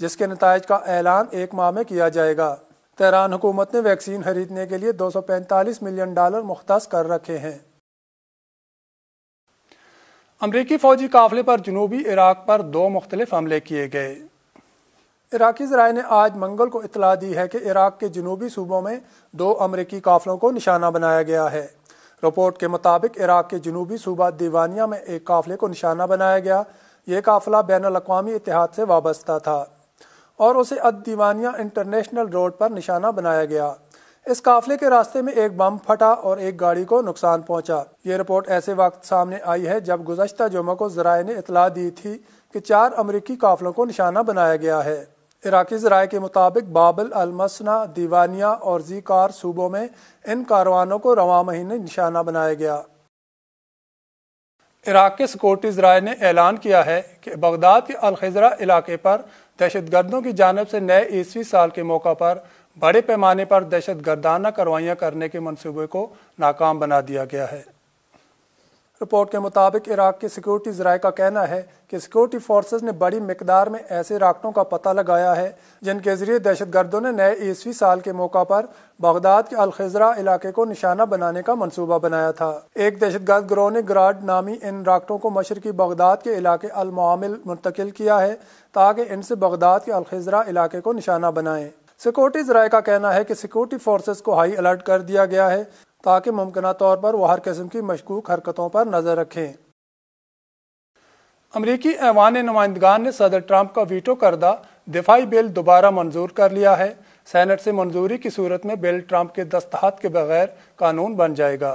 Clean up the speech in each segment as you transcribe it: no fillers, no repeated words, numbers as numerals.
جس کے نتائج کا اعلان 1 ماہ میں کیا جائے گا۔ تہران حکومت نے ویکسین خریدنے کے لیے $245 ملین مختص کر رکھے ہیں۔ امریکی فوجی قافلے پر جنوبی عراق پر 2 مختلف حملے کیے گئے۔ عراقی ذرائع نے آج منگل کو اطلاع دی ہے کہ عراق کے جنوبی صوبوں میں 2 امریکی قافلوں کو نشانہ بنایا گیا ہے۔ رپورٹ کے مطابق عراق کے جنوبی صوبہ دیوانیہ میں ایک قافلے کو نشانہ بنایا گیا۔ یہ قافلہ بین الاقوامی اتحاد سے وابستہ تھا اور اسے دیوانیہ انٹرنیشنل روڈ پر نشانہ بنایا گیا۔ اس قافلے کے راستے میں ایک بم پھٹا اور ایک گاڑی کو نقصان پہنچا۔ یہ رپورٹ ایسے وقت سامنے آئی ہے جب گزشتہ جمعہ کو ذرائع نے اطلاع دی تھی کہ 4 امریکی قافلوں کو نشانہ بنایا گیا ہے۔ عراقی ذرائع کے مطابق بابل، المسنا، دیوانیہ اور زیکار صوبوں میں ان کاروانوں کو رواں مہینے نشانہ بنایا گیا۔ عراق کے سیکورٹی ذرائع نے اعلان کیا ہے کہ بغداد کے الخضرہ علاقے پر دہشت گردوں کی جانب سے نئے عیسوی سال کے موقع پر بڑے پیمانے پر دہشت گردانہ کارروائیاں کرنے کے منصوبے کو ناکام بنا دیا گیا ہے۔ رپورٹ کے مطابق عراق کے سیکورٹی ذرائع کا کہنا ہے کہ سیکورٹی فورسز نے بڑی مقدار میں ایسے راکٹوں کا پتہ لگایا ہے جن کے ذریعے دہشت گردوں نے نئے عیسوی سال کے موقع پر بغداد کے الخضرہ علاقے کو نشانہ بنانے کا منصوبہ بنایا تھا۔ ایک دہشت گرد گروہ نے گراڈ نامی ان راکٹوں کو مشرقی بغداد کے علاقے المعامل منتقل کیا ہے تاکہ ان سے بغداد کے الخضرہ علاقے کو نشانہ بنائیں۔ سیکورٹی ذرائع کا کہنا ہے کہ سیکورٹی فورسز کو ہائی الرٹ کر دیا گیا ہے تاکہ ممکنہ طور پر وہ ہر قسم کی مشکوک حرکتوں پر نظر رکھیں۔ امریکی ایوان نمائندگان نے صدر ٹرمپ کا ویٹو کردہ دفاعی بل دوبارہ منظور کر لیا ہے۔ سینٹ سے منظوری کی صورت میں بل ٹرمپ کے دستخط کے بغیر قانون بن جائے گا۔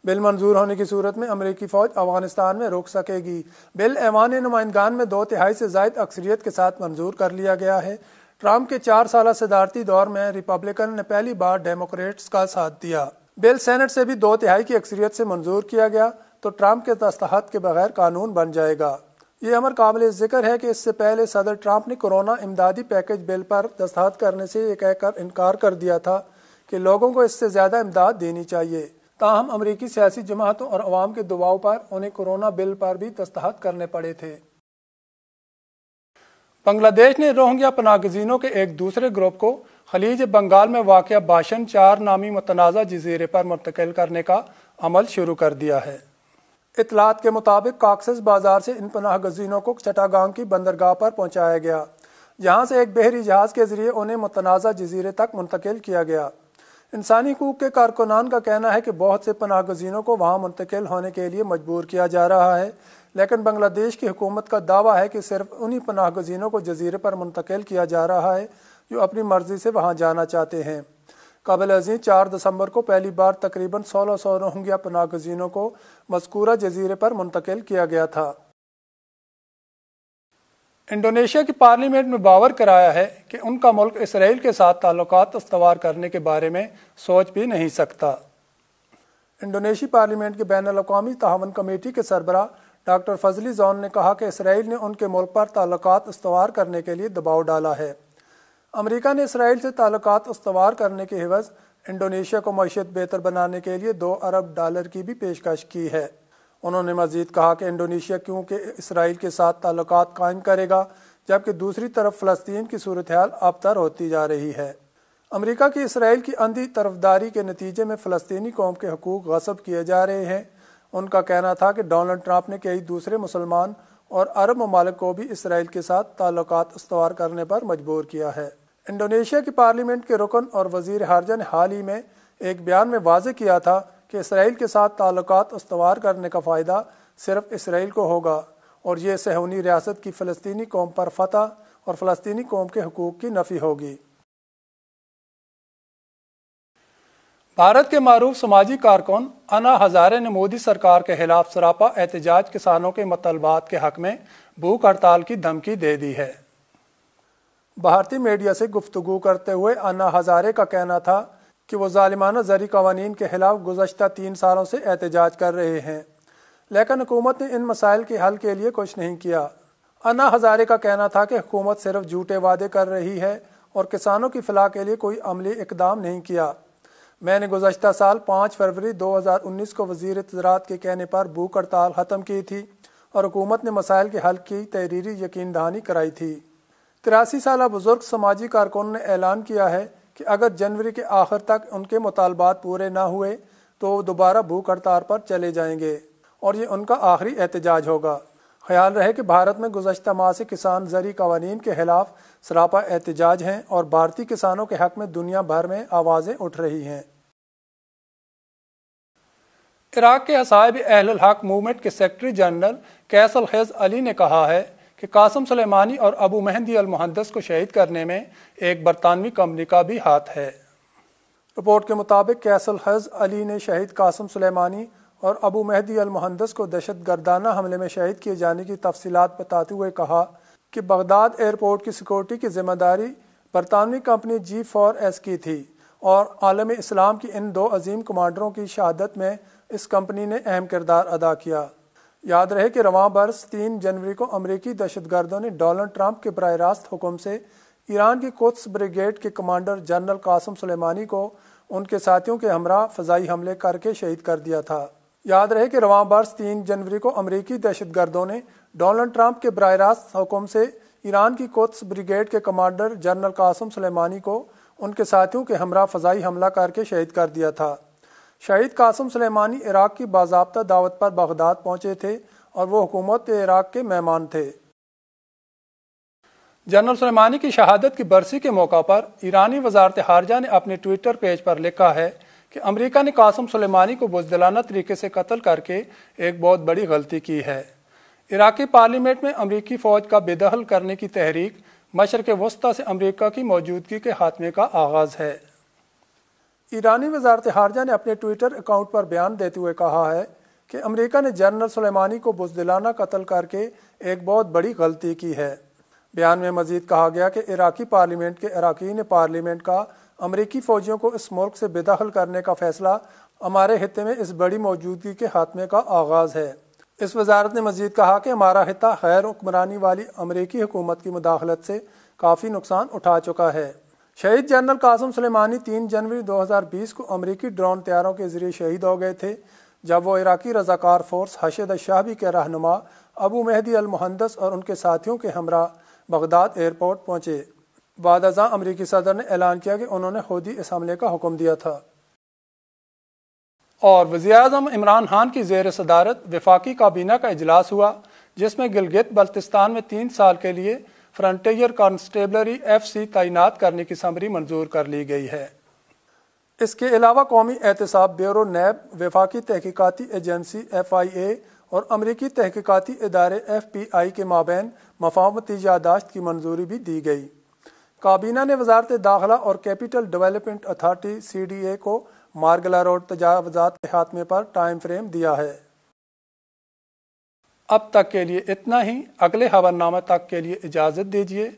بل منظور ہونے کی صورت میں امریکی فوج افغانستان میں رک سکے گی۔ بل ایوان نمائندگان میں 2/3 سے زائد اکثریت کے ساتھ منظور کر لیا گیا ہے۔ ٹرمپ کے 4 سالہ صدارتی دور میں ریپبلکن نے پہلی بار ڈیموکریٹس کا ساتھ دیا۔ بل سینٹ سے بھی 2/3 کی اکثریت سے منظور کیا گیا تو ٹرمپ کے دستخط کے بغیر قانون بن جائے گا۔ یہ امر قابل ذکر ہے کہ اس سے پہلے صدر ٹرمپ نے کورونا امدادی پیکج بل پر دستخط کرنے سے یہ کہہ کر انکار کر دیا تھا کہ لوگوں کو اس سے زیادہ امداد دینی چاہیے۔ تاہم امریکی سیاسی جماعتوں اور عوام کے دباؤ پر انہیں کورونا بل پر بھی دستخط کرنے پڑے تھے۔ بنگلہ دیش نے روہنگیا پناہ گزینوں کے ایک دوسرے گروپ کو خلیج بنگال میں واقع باشن 4 نامی متنازع جزیرے پر منتقل کرنے کا عمل شروع کر دیا ہے۔ اطلاعات کے مطابق کاکسس بازار سے ان پناہ گزینوں کو چٹاگانگ کی بندرگاہ پر پہنچایا گیا، جہاں سے ایک بحری جہاز کے ذریعے انہیں متنازع جزیرے تک منتقل کیا گیا۔ انسانی حقوق کے کارکنان کا کہنا ہے کہ بہت سے پناہ گزینوں کو وہاں منتقل ہونے کے لیے مجبور کیا جا رہا ہے، لیکن بنگلہ دیش کی حکومت کا دعویٰ ہے کہ صرف انہی پناہ گزینوں کو جزیرے پر منتقل کیا جا رہا ہے جو اپنی مرضی سے وہاں جانا چاہتے ہیں۔ قبل ازیں 4 دسمبر کو پہلی بار تقریباً 1600 روہنگیا پناہ گزینوں کو مذکورہ جزیرے پر منتقل کیا گیا تھا۔ انڈونیشیا کی پارلیمنٹ میں باور کرایا ہے کہ ان کا ملک اسرائیل کے ساتھ تعلقات استوار کرنے کے بارے میں سوچ بھی نہیں سکتا۔ انڈونیشی پارلیمنٹ کے بین الاقوامی تعاون کمیٹی کے سربراہ ڈاکٹر فضلی زون نے کہا کہ اسرائیل نے ان کے ملک پر تعلقات استوار کرنے کے لیے دباؤ ڈالا ہے۔ امریکہ نے اسرائیل سے تعلقات استوار کرنے کے عوض انڈونیشیا کو معیشت بہتر بنانے کے لیے $2 ارب کی بھی پیشکش کی ہے۔ انہوں نے مزید کہا کہ انڈونیشیا کیونکہ اسرائیل کے ساتھ تعلقات قائم کرے گا جبکہ دوسری طرف فلسطین کی صورتحال ابتر ہوتی جا رہی ہے۔ امریکہ کی اسرائیل کی اندھی طرفداری کے نتیجے میں فلسطینی قوم کے حقوق غصب کیے جا رہے ہیں۔ ان کا کہنا تھا کہ ڈونلڈ ٹرمپ نے کئی دوسرے مسلمان اور عرب ممالک کو بھی اسرائیل کے ساتھ تعلقات استوار کرنے پر مجبور کیا ہے۔ انڈونیشیا کی پارلیمنٹ کے رکن اور وزیر خارجہ نے حال ہی میں ایک بیان میں واضح کیا تھا کہ اسرائیل کے ساتھ تعلقات استوار کرنے کا فائدہ صرف اسرائیل کو ہوگا اور یہ صہیونی ریاست کی فلسطینی قوم پر فتح اور فلسطینی قوم کے حقوق کی نفی ہوگی۔ بھارت کے معروف سماجی کارکن انا ہزارے نے مودی سرکار کے خلاف سراپا احتجاج کسانوں کے مطالبات کے حق میں بھوک ہڑتال کی دھمکی دے دی ہے۔ بھارتی میڈیا سے گفتگو کرتے ہوئے انا ہزارے کا کہنا تھا کہ وہ ظالمانہ زرعی قوانین کے خلاف گزشتہ 3 سالوں سے احتجاج کر رہے ہیں، لیکن حکومت نے ان مسائل کے حل کے لیے کچھ نہیں کیا۔ انا ہزارے کا کہنا تھا کہ حکومت صرف جھوٹے وعدے کر رہی ہے اور کسانوں کی فلاح کے لیے کوئی عملی اقدام نہیں کیا۔ میں نے گزشتہ سال 5 فروری 2019 کو وزیر زراعت کے کہنے پر بھوک ہڑتال ختم کی تھی اور حکومت نے مسائل کے حل کی تحریری یقین دہانی کرائی تھی۔ 83 سالہ بزرگ سماجی کارکن نے اعلان کیا ہے کہ اگر جنوری کے آخر تک ان کے مطالبات پورے نہ ہوئے تو وہ دوبارہ بھوک ہڑتال پر چلے جائیں گے اور یہ ان کا آخری احتجاج ہوگا۔ خیال رہے کہ بھارت میں گزشتہ ماہ سے کسان زرعی قوانین کے خلاف سراپا احتجاج ہیں اور بھارتی کسانوں کے حق میں دنیا بھر میں آوازیں اٹھ رہی ہیں۔ عراق کے اصحاب اہل الحق موومنٹ کے سیکرٹری جنرل قیس الخیز علی نے کہا ہے کہ قاسم سلیمانی اور ابو مہدی المہندس کو شہید کرنے میں ایک برطانوی کمپنی کا بھی ہاتھ ہے۔ رپورٹ کے مطابق قیس الخیز علی نے شہید قاسم سلیمانی اور ابو مہدی المہندس کو دہشت گردانہ حملے میں شہید کیے جانے کی تفصیلات بتاتے ہوئے کہا کہ بغداد ایئرپورٹ کی سیکورٹی کی ذمہ داری برطانوی کمپنی G4S کی تھی اور عالم اسلام کی ان دو عظیم کمانڈروں کی شہادت میں اس کمپنی نے اہم کردار ادا کیا۔ یاد رہے کہ رواں برس 3 جنوری کو امریکی دہشت گردوں نے ڈونلڈ ٹرمپ کے براہ راست حکم سے ایران کی قدس بریگیڈ کے کمانڈر جنرل قاسم سلیمانی کو ان کے ساتھیوں کے ہمراہ فضائی حملے کر کے شہید کر دیا تھا۔ یاد رہے کہ رواں برس 3 جنوری کو امریکی دہشت گردوں نے ڈونلڈ ٹرمپ کے براہ راست حکم سے ایران کی قدس بریگیڈ کے کمانڈر جنرل قاسم سلیمانی کو ان کے ساتھیوں کے ہمراہ فضائی حملہ کر کے شہید کر دیا تھا۔ شہید قاسم سلیمانی عراق کی باضابطہ دعوت پر بغداد پہنچے تھے اور وہ حکومت عراق کے مہمان تھے۔ جنرل سلیمانی کی شہادت کی برسی کے موقع پر ایرانی وزارت خارجہ نے اپنے ٹویٹر پیج پر لکھا ہے کہ امریکہ نے قاسم سلیمانی کو بزدلانہ طریقے سے قتل کر کے ایک بہت بڑی غلطی کی ہے۔ عراقی پارلیمنٹ میں امریکی فوج کا بے دخل کرنے کی تحریک مشرق وسطی سے امریکہ کی موجودگی کے خاتمے کا آغاز ہے۔ ایرانی وزارت خارجہ نے اپنے ٹویٹر اکاؤنٹ پر بیان دیتے ہوئے کہا ہے کہ امریکہ نے جنرل سلیمانی کو بزدلانہ قتل کر کے ایک بہت بڑی غلطی کی ہے۔ بیان میں مزید کہا گیا کہ عراقی پارلیمنٹ کے اراکین پارلیمنٹ کا امریکی فوجیوں کو اس ملک سے بے دخل کرنے کا فیصلہ ہمارے خطے میں اس بڑی موجودگی کے خاتمے کا آغاز ہے۔ اس وزارت نے مزید کہا کہ ہمارا خطہ غیر حکمرانی والی امریکی حکومت کی مداخلت سے کافی نقصان اٹھا چکا ہے۔ شہید جنرل قاسم سلیمانی 3 جنوری 2020 کو امریکی ڈرون طیاروں کے ذریعے شہید ہو گئے تھے جب وہ عراقی رضاکار فورس حشد الشعبی کے رہنما ابو مہدی المہندس اور ان کے ساتھیوں کے ہمراہ بغداد ایئرپورٹ پہنچے۔ بعد ازاں امریکی صدر نے اعلان کیا کہ انہوں نے خود ہی اس حملے کا حکم دیا تھا۔ اور وزیراعظم عمران خان کی زیر صدارت وفاقی کابینہ کا اجلاس ہوا جس میں گلگت بلتستان میں 3 سال کے لیے فرنٹیئر کانسٹیبلری FC تعینات کرنے کی سمری منظور کر لی گئی ہے۔ اس کے علاوہ قومی احتساب بیورو نیب، وفاقی تحقیقاتی ایجنسی FIA اور امریکی تحقیقاتی ادارے FBI کے مابین مفاہمتی یادداشت کی منظوری بھی دی گئی۔ کابینہ نے وزارت داخلہ اور کیپٹل ڈیولپمنٹ اتھارٹی CDA کو مارگلا روڈ تجاوزات کے خاتمے پر ٹائم فریم دیا ہے۔ اب تک کے لیے اتنا ہی۔ اگلے خبرنامہ تک کے لیے اجازت دیجیے۔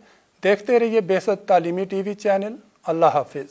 دیکھتے رہیے بہست تعلیمی TV چینل۔ اللہ حافظ۔